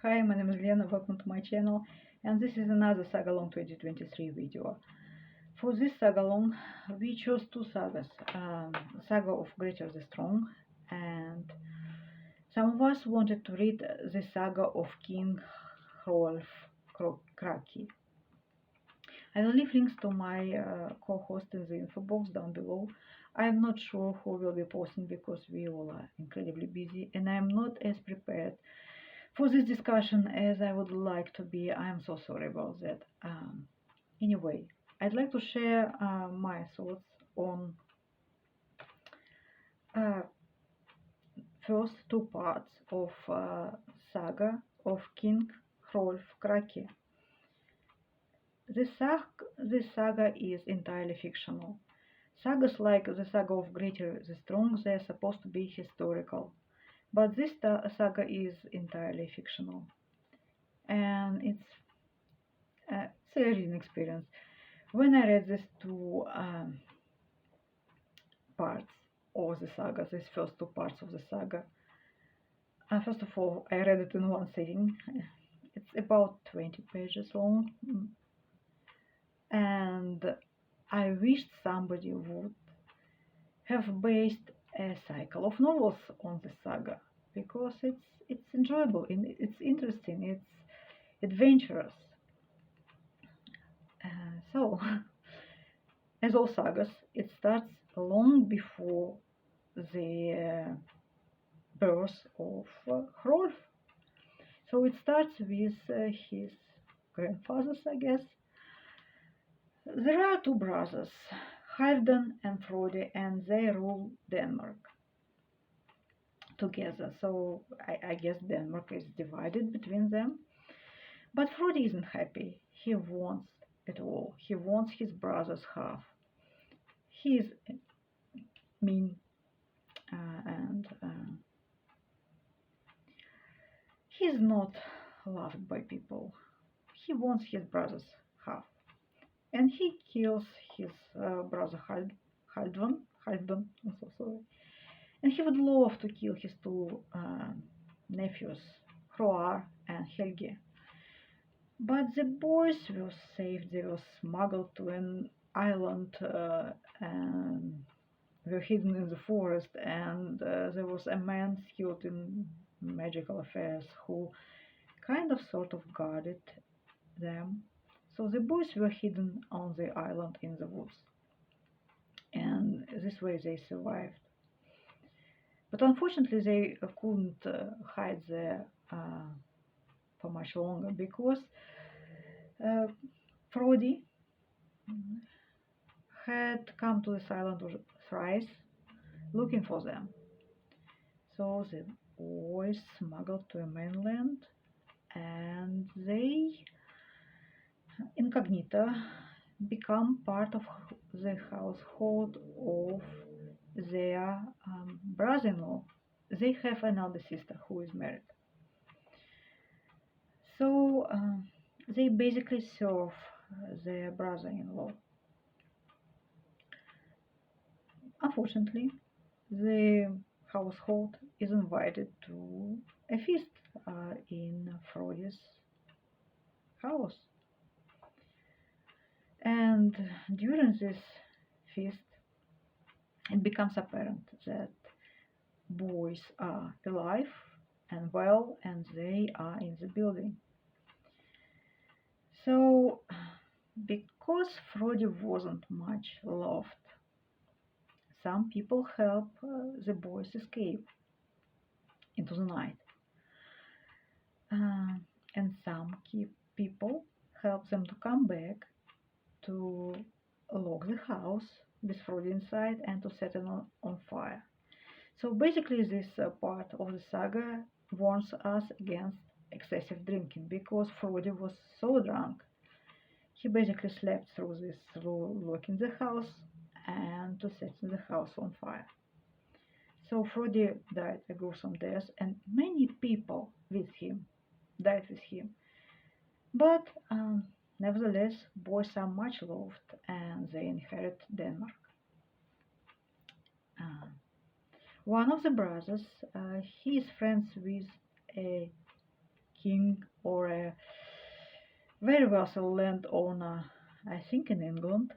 Hi, my name is Lena, welcome to my channel, and this is another Sagalong2023 video. For this Sagalong, we chose two sagas, Saga of Grettir the Strong, and some of us wanted to read the Saga of King Hrolf Kraki. I will leave links to my co-host in the info box down below. I am not sure who will be posting because we all are incredibly busy, and I am not as prepared for this discussion as I would like to be. I am so sorry about that. Anyway, I'd like to share my thoughts on first two parts of Saga of King Hrolf Kraki. This saga is entirely fictional. Sagas like the Saga of Grettir the Strong, they're supposed to be historical, but this saga is entirely fictional, and it's a reading experience. When I read these two parts of the saga, these first two parts of the saga, first of all, I read it in one sitting. It's about 20 pages long, and I wished somebody would have based a cycle of novels on the saga, because it's enjoyable, it's interesting, it's adventurous. So, as all sagas, it starts long before the birth of Hrolf. So it starts with his grandfathers, I guess. There are two brothers, Halfdan and Frodi, and they rule Denmark together. So I guess Denmark is divided between them. But Frodi isn't happy. He wants it all. He wants his brother's half. He is mean and he's not loved by people. He wants his brother's half, and he kills his brother Halfdan. I'm so sorry. And he would love to kill his two nephews, Hroar and Helge. But the boys were saved. They were smuggled to an island and were hidden in the forest, and there was a man skilled in magical affairs who kind of sort of guarded them. So the boys were hidden on the island in the woods, and this way they survived. But unfortunately they couldn't hide there for much longer, because Frodi had come to this island thrice looking for them. So the boys smuggled to a mainland, and they incognito become part of the household of their brother-in-law. They have an elder sister who is married. So they basically serve their brother-in-law. Unfortunately, the household is invited to a feast in Frodi's house. And during this feast, it becomes apparent that boys are alive and well, and they are in the building. So, because Frodi wasn't much loved, some people help the boys escape into the night. And some people help them to come back to lock the house with Frodi inside and to set it on fire. So basically this part of the saga warns us against excessive drinking, because Frodi was so drunk. He basically slept through locking the house and to setting the house on fire. So Frodi died a gruesome death, and many people with him died with him. But nevertheless, boys are much loved, and they inherit Denmark. One of the brothers, he is friends with a king or a very wealthy landowner, I think in England,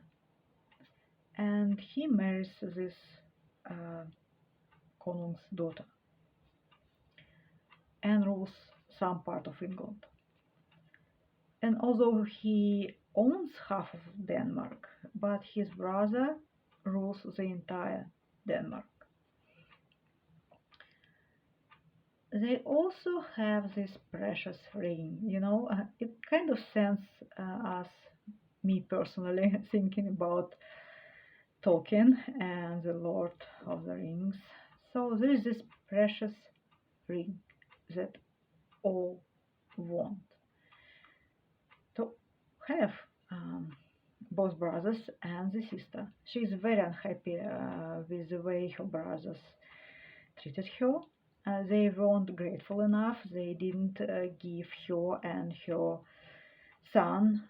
and he marries this Konung's daughter and rules some part of England. And although he owns half of Denmark, but his brother rules the entire Denmark. They also have this precious ring, it kind of sends us, me personally, thinking about Tolkien and the Lord of the Rings. So there is this precious ring that all want to have, both brothers and the sister. She is very unhappy with the way her brothers treated her. They weren't grateful enough. They didn't give her and her son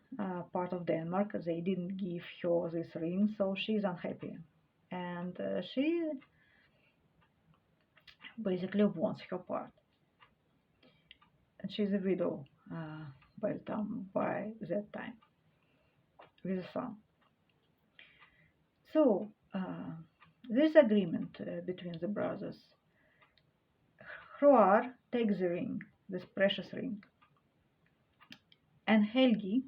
part of Denmark. They didn't give her this ring, so she's unhappy. And she basically wants her part. And she's a widow by that time, with a son. So there's agreement between the brothers. Hroar takes the ring, this precious ring, and Helgi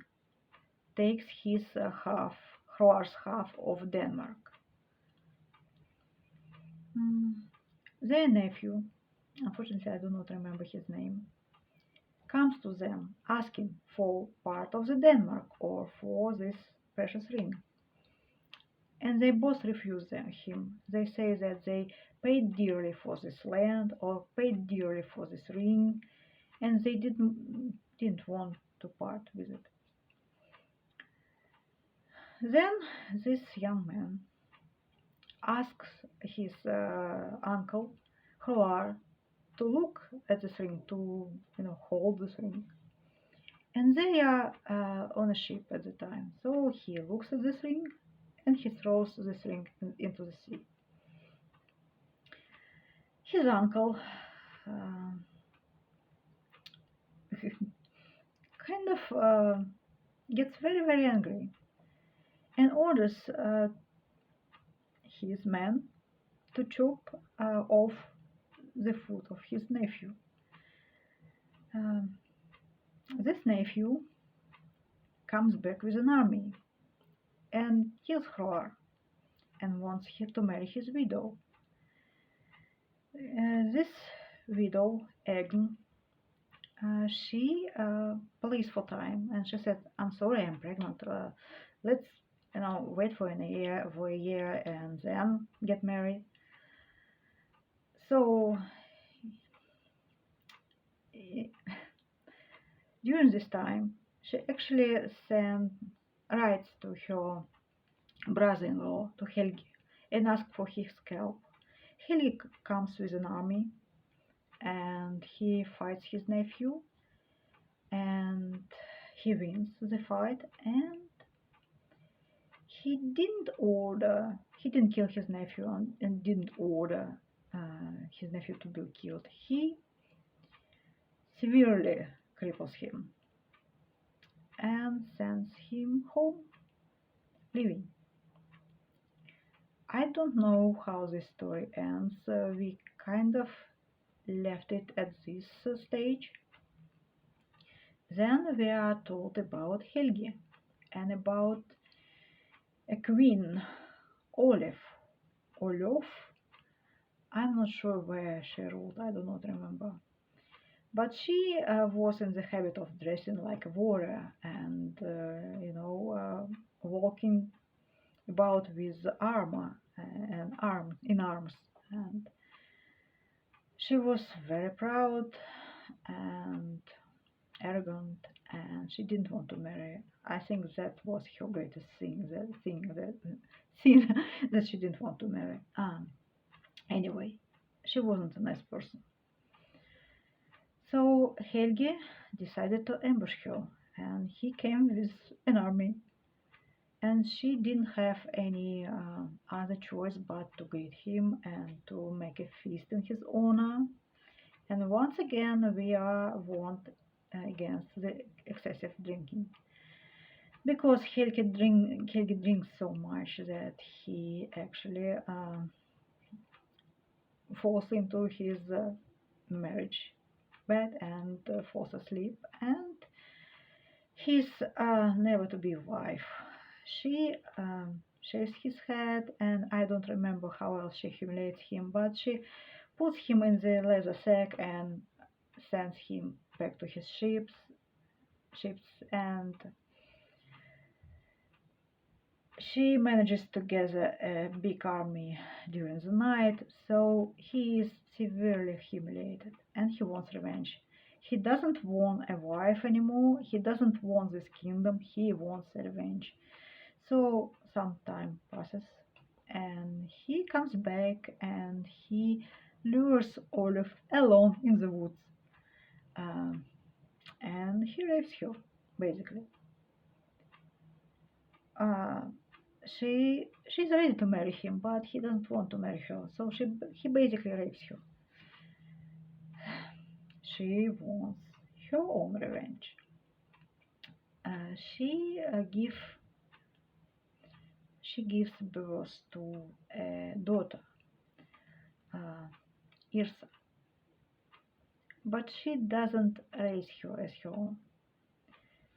takes his Hroar's half of Denmark. Their nephew, unfortunately I do not remember his name, comes to them asking for part of the Denmark or for this precious ring. And they both refuse him. They say that they paid dearly for this land or paid dearly for this ring, and they didn't want to part with it. Then this young man asks his uncle Hroar to look at this ring, to hold this ring. And they are on a ship at the time, so he looks at this ring and he throws this ring into the sea. His uncle kind of gets very, very angry and orders his men to chop off the foot of his nephew. This nephew comes back with an army and kills Hroar and wants him to marry his widow. This widow, Egn, she pleads for time, and she said, "I'm sorry, I'm pregnant. Let's wait for a year and then get married." So during this time, she actually writes to her brother-in-law, to Helgi, and asks for his scalp. Helgi comes with an army and he fights his nephew and he wins the fight, and he didn't kill his nephew and didn't order his nephew to be killed. He severely cripples him and sends him home, leaving. I don't know how this story ends. We kind of left it at this stage. Then we are told about Helgi and about a queen, Olof. I'm not sure where she ruled, I do not remember. But she was in the habit of dressing like a warrior and, walking about with armor and in arms. And she was very proud and arrogant, and she didn't want to marry. I think that was her greatest thing, that she didn't want to marry. Anyway, she wasn't a nice person. So Helgi decided to ambush her, and he came with an army, and she didn't have any other choice but to greet him and to make a feast in his honor. And once again we are warned against the excessive drinking, because Helgi drinks so much that he actually falls into his marriage bed and falls asleep, and his never to be wife, she shaves his head, and I don't remember how else she humiliates him, but she puts him in the leather sack and sends him back to his ships, and she manages to gather a big army during the night, so he is severely humiliated and he wants revenge. He doesn't want a wife anymore, he doesn't want this kingdom, he wants revenge. So some time passes and he comes back and he lures Olaf alone in the woods, and he rapes her, basically. Uh, she's ready to marry him, but he doesn't want to marry her, so he basically rapes her. She wants her own revenge. She gives birth to a daughter, Irsa, but she doesn't raise her as her own.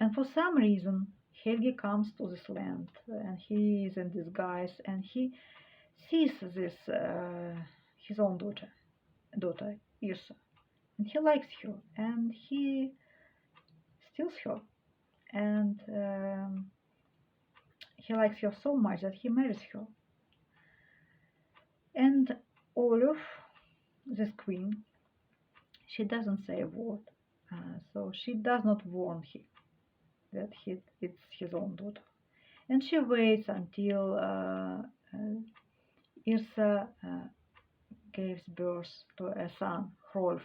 And for some reason, Helgi comes to this land, and he is in disguise, and he sees this his own daughter Irsa, and he likes her, and he steals her, and he likes her so much that he marries her. And Olaf, this queen, she doesn't say a word, so she does not warn him that it's his own daughter, and she waits until Irsa gives birth to a son, Hrolf.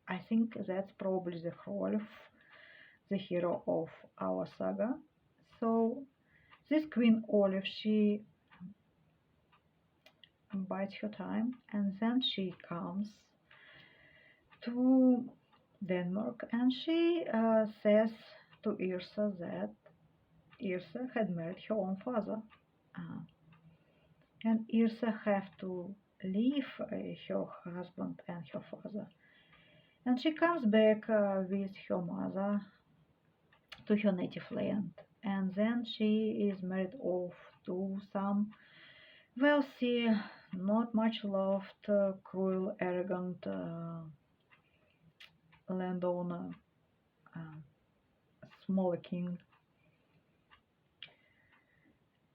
I think that's probably the Hrolf, the hero of our saga. So this Queen Olaf, she bides her time, and then she comes to Denmark, and she says to Irsa that Irsa had married her own father, and Irsa have to leave her husband and her father, and she comes back with her mother to her native land, and then she is married off to some wealthy, not much loved, cruel, arrogant landowner, smaller king.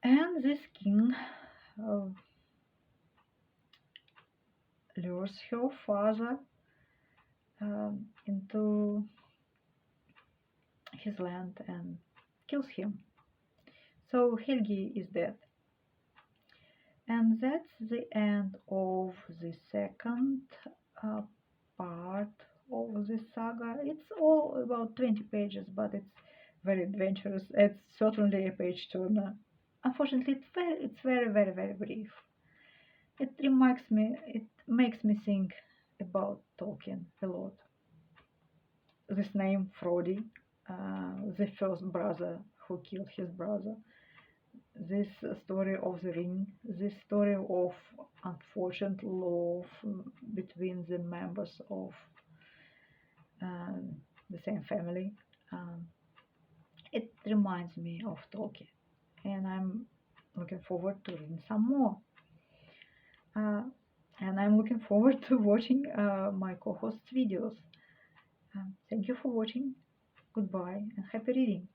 And this king lures her father into his land and kills him. So Helgi is dead. And that's the end of the second part of this saga. It's all about 20 pages, but it's very adventurous. It's certainly a page turner. Unfortunately, it's very, very, very brief. It makes me think about Tolkien a lot. This name, Frodi, the first brother who killed his brother, this story of the ring, this story of unfortunate love between the members of the same family. It reminds me of Tolkien, and I'm looking forward to reading some more. And I'm looking forward to watching my co-host's videos. Thank you for watching. Goodbye and happy reading.